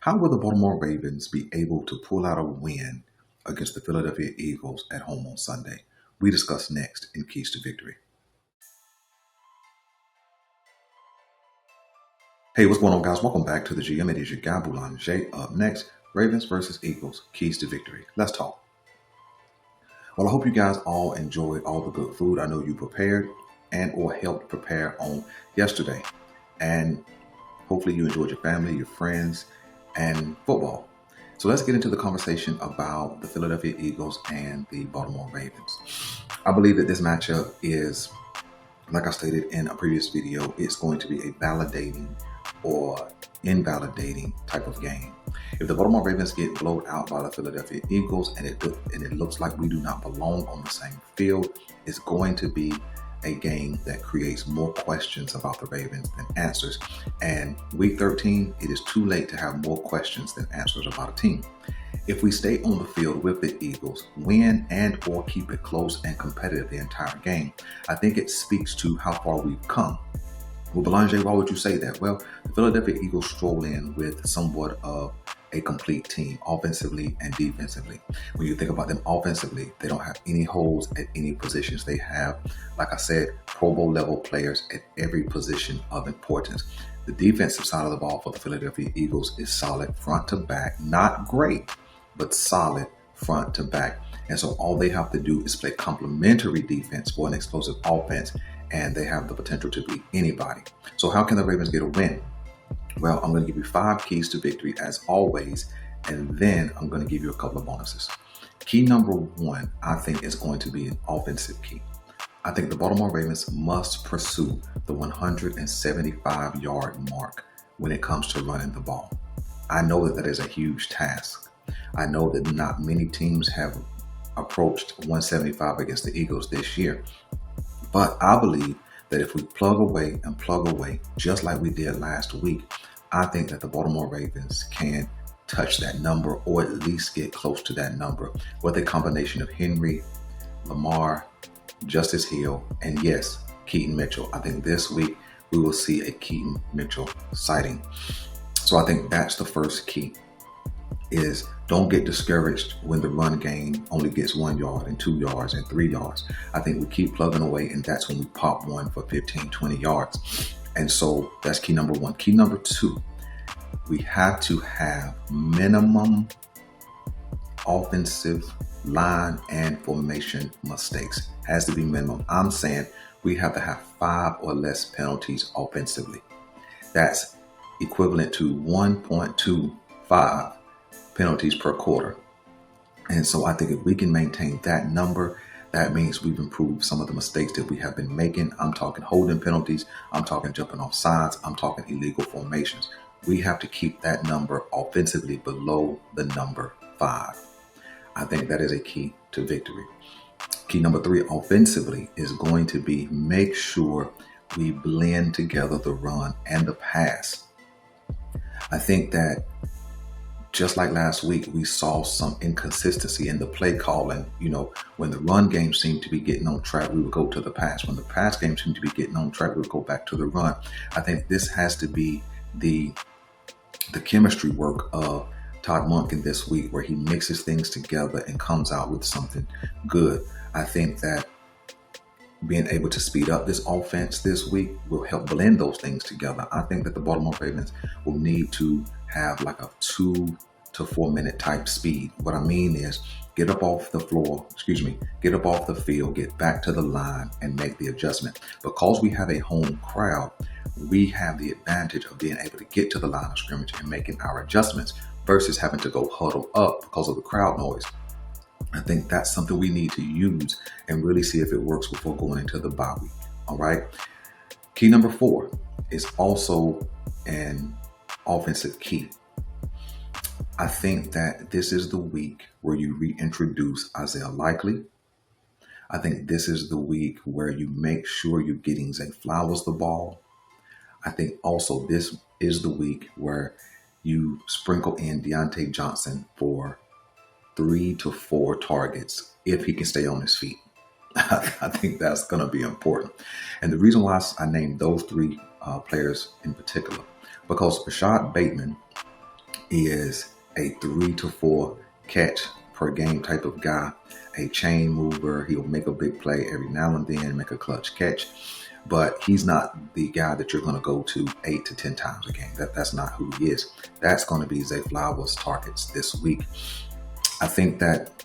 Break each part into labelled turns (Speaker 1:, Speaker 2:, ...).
Speaker 1: How will the Baltimore Ravens be able to pull out a win against the Philadelphia Eagles at home on Sunday? We discuss next in Keys to Victory. Hey, what's going on, guys? Welcome back to the GM. It is your guy, Bulan J. Up next, Ravens versus Eagles, Keys to Victory. Let's talk. Well, I hope you guys all enjoyed all the good food I know you prepared and or helped prepare on yesterday. And hopefully you enjoyed your family, your friends, and football. So let's get into the conversation about the Philadelphia Eagles and the Baltimore Ravens. I believe that this matchup is, like I stated in a previous video, it's going to be a validating or invalidating type of game. If the Baltimore Ravens get blown out by the Philadelphia Eagles and it looks like we do not belong on the same field, it's going to be a game that creates more questions about the Ravens than answers. And week 13, it is too late to have more questions than answers about a team. If we stay on the field with the Eagles, win and or keep it close and competitive the entire game, I think it speaks to how far we've come. Well, Belanger, why would you say that? Well, the Philadelphia Eagles stroll in with somewhat of a complete team, offensively and defensively. When you think about them offensively, they don't have any holes at any positions. They have, like I said, Pro Bowl level players at every position of importance. The defensive side of the ball for the Philadelphia Eagles is solid front to back, not great, but solid front to back. And so all they have to do is play complementary defense for an explosive offense, and they have the potential to beat anybody. So how can the Ravens get a win? Well, I'm going to give you 5 keys to victory as always, and then I'm going to give you a couple of bonuses. Key number 1, I think, is going to be an offensive key. I think the Baltimore Ravens must pursue the 175-yard mark when it comes to running the ball. I know that is a huge task. I know that not many teams have approached 175 against the Eagles this year. But I believe that if we plug away, just like we did last week, I think that the Baltimore Ravens can touch that number or at least get close to that number with a combination of Henry, Lamar, Justice Hill, and yes, Keaton Mitchell. I think this week we will see a Keaton Mitchell sighting. So I think that's the first key, is don't get discouraged when the run game only gets 1 yard and 2 yards and 3 yards. I think we keep plugging away, and that's when we pop one for 15, 20 yards. And so that's key number 1. Key number 2, we have to have minimum offensive line and formation mistakes. Has to be minimum. I'm saying we have to have 5 or less penalties offensively. That's equivalent to 1.25 penalties per quarter. And so I think if we can maintain that number, that means we've improved some of the mistakes that we have been making. I'm talking holding penalties. I'm talking jumping off sides. I'm talking illegal formations. We have to keep that number offensively below the number 5. I think that is a key to victory. Key number 3 offensively is going to be make sure we blend together the run and the pass. I think that just like last week, we saw some inconsistency in the play calling. When the run game seemed to be getting on track, we would go to the pass. When the pass game seemed to be getting on track, we would go back to the run. I think this has to be the chemistry work of Todd Monken this week, where he mixes things together and comes out with something good. I think that being able to speed up this offense this week will help blend those things together. I think that the Baltimore Ravens will need to have like a 2 to 4 minute type speed. What I mean is get up off the field, get back to the line and make the adjustment. Because we have a home crowd, we have the advantage of being able to get to the line of scrimmage and making our adjustments versus having to go huddle up because of the crowd noise. I think that's something we need to use and really see if it works before going into the bye week. All right. Key number 4 is also an offensive key. I think that this is the week where you reintroduce Isaiah Likely. I think this is the week where you make sure you're getting Zay Flowers the ball. I think also this is the week where you sprinkle in Deontay Johnson for 3 to 4 targets if he can stay on his feet. I think that's going to be important. And the reason why I named those 3 players in particular, because Rashad Bateman is a 3 to 4 catch per game type of guy, a chain mover. He'll make a big play every now and then, make a clutch catch, but he's not the guy that you're going to go to 8 to 10 times a game. That's not who he is. That's going to be Zay Flowers' targets this week. I think that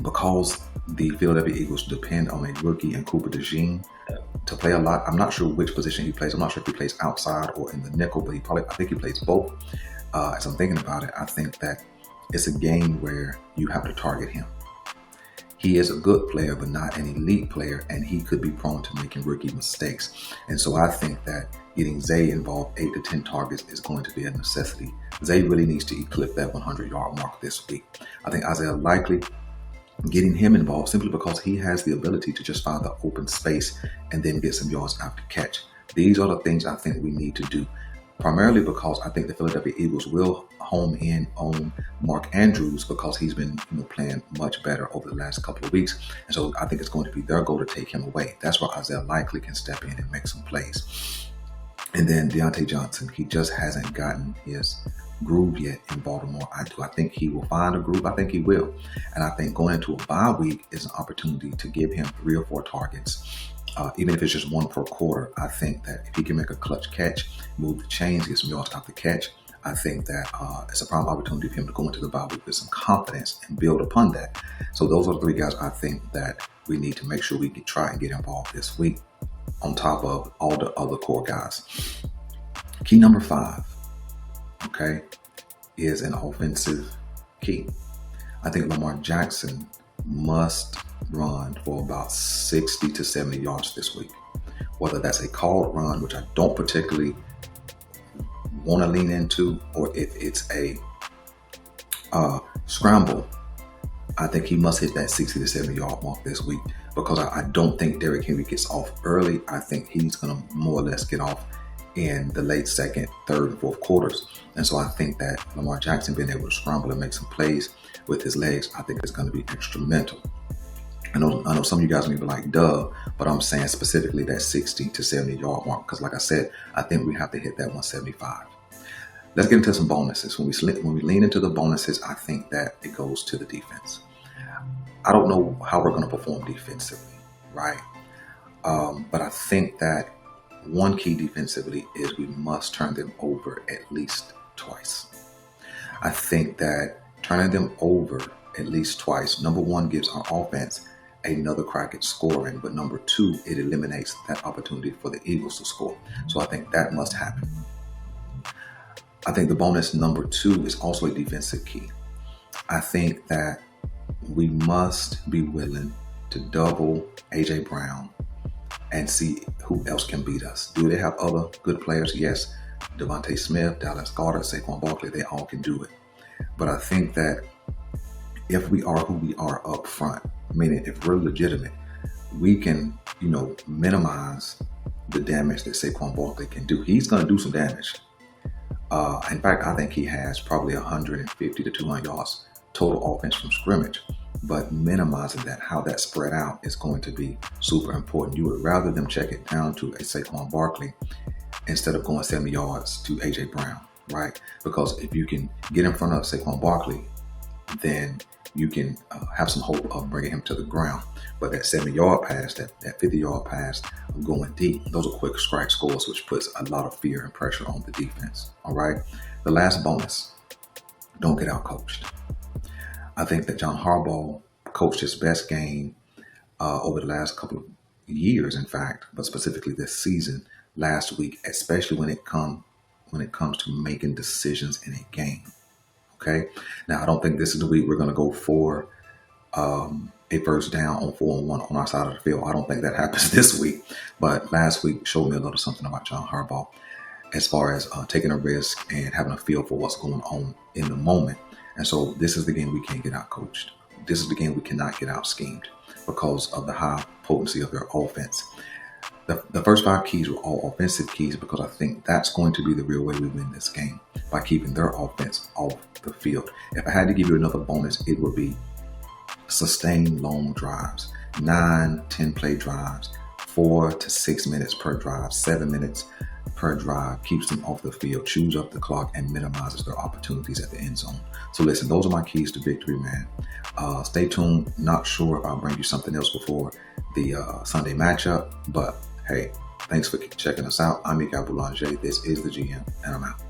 Speaker 1: because the Philadelphia Eagles depend on a rookie and Cooper DeJean to play a lot. I'm not sure which position he plays. I'm not sure if he plays outside or in the nickel, but I think he plays both. As I'm thinking about it, I think that it's a game where you have to target him. He is a good player, but not an elite player, and he could be prone to making rookie mistakes. And so I think that getting Zay involved 8 to 10 targets is going to be a necessity. Zay really needs to eclipse that 100-yard mark this week. I think Isaiah Likely, getting him involved simply because he has the ability to just find the open space and then get some yards after catch. These are the things I think we need to do, primarily because I think the Philadelphia Eagles will home in on Mark Andrews because he's been playing much better over the last couple of weeks. And so I think it's going to be their goal to take him away. That's where Isaiah Likely can step in and make some plays. And then Deontay Johnson, he just hasn't gotten his groove yet in Baltimore. I think he will find a groove. I think he will. And I think going into a bye week is an opportunity to give him 3 or 4 targets. Even if it's just 1 per quarter, I think that if he can make a clutch catch, move the chains, get some yards after catch, I think that it's a prime opportunity for him to go into the bye week with some confidence and build upon that. So those are the 3 guys I think that we need to make sure we can try and get involved this week, on top of all the other core guys. Key number 5, okay, is an offensive key. I think Lamar Jackson must run for about 60 to 70 yards this week. Whether that's a called run, which I don't particularly want to lean into, or if it's a scramble, I think he must hit that 60 to 70 yard mark this week, because I don't think Derrick Henry gets off early. I think he's going to more or less get off in the late second, third, and fourth quarters. And so I think that Lamar Jackson being able to scramble and make some plays with his legs, I think is going to be instrumental. I know some of you guys may be like, duh, but I'm saying specifically that 60 to 70 yard mark, because like I said, I think we have to hit that 175. Let's get into some bonuses. When we lean into the bonuses, I think that it goes to the defense. I don't know how we're going to perform defensively, right? But I think that one key defensively is we must turn them over at least twice. I think that turning them over at least twice, number one, gives our offense another crack at scoring, but number 2, it eliminates that opportunity for the Eagles to score. So I think that must happen. I think the bonus number 2 is also a defensive key. I think that we must be willing to double A.J. Brown and see who else can beat us. Do they have other good players? Yes. Devontae Smith, Dallas Goedert, Saquon Barkley, they all can do it. But I think that if we are who we are up front, meaning if we're legitimate, we can, minimize the damage that Saquon Barkley can do. He's going to do some damage. In fact, I think he has probably 150 to 200 yards total offense from scrimmage. But minimizing that, how that's spread out, is going to be super important. You would rather them check it down to a Saquon Barkley instead of going 70 yards to A.J. Brown, right? Because if you can get in front of Saquon Barkley, then you can have some hope of bringing him to the ground. But that 70-yard pass, that 50-yard pass of going deep, those are quick strike scores, which puts a lot of fear and pressure on the defense, all right? The last bonus, don't get out-coached. I think that John Harbaugh coached his best game over the last couple of years, in fact, but specifically this season, last week, especially when it comes to making decisions in a game. Okay. Now, I don't think this is the week we're going to go for a first down on 4-on-1 on our side of the field. I don't think that happens this week. But last week showed me a little something about John Harbaugh as far as taking a risk and having a feel for what's going on in the moment. And so this is the game we can't get out coached. This is the game we cannot get out schemed because of the high potency of their offense. The first 5 keys were all offensive keys because I think that's going to be the real way we win this game, by keeping their offense off the field. If I had to give you another bonus, it would be sustained long drives, 9, 10 play drives, 4 to 6 minutes per drive, 7 minutes per drive keeps them off the field, chews up the clock, and minimizes their opportunities at the end zone. So listen, those are my keys to victory, man. Stay tuned. Not sure if I'll bring you something else before the Sunday matchup, but hey, thanks for checking us out. I'm Mikael Boulanger. This is the GM, and I'm out.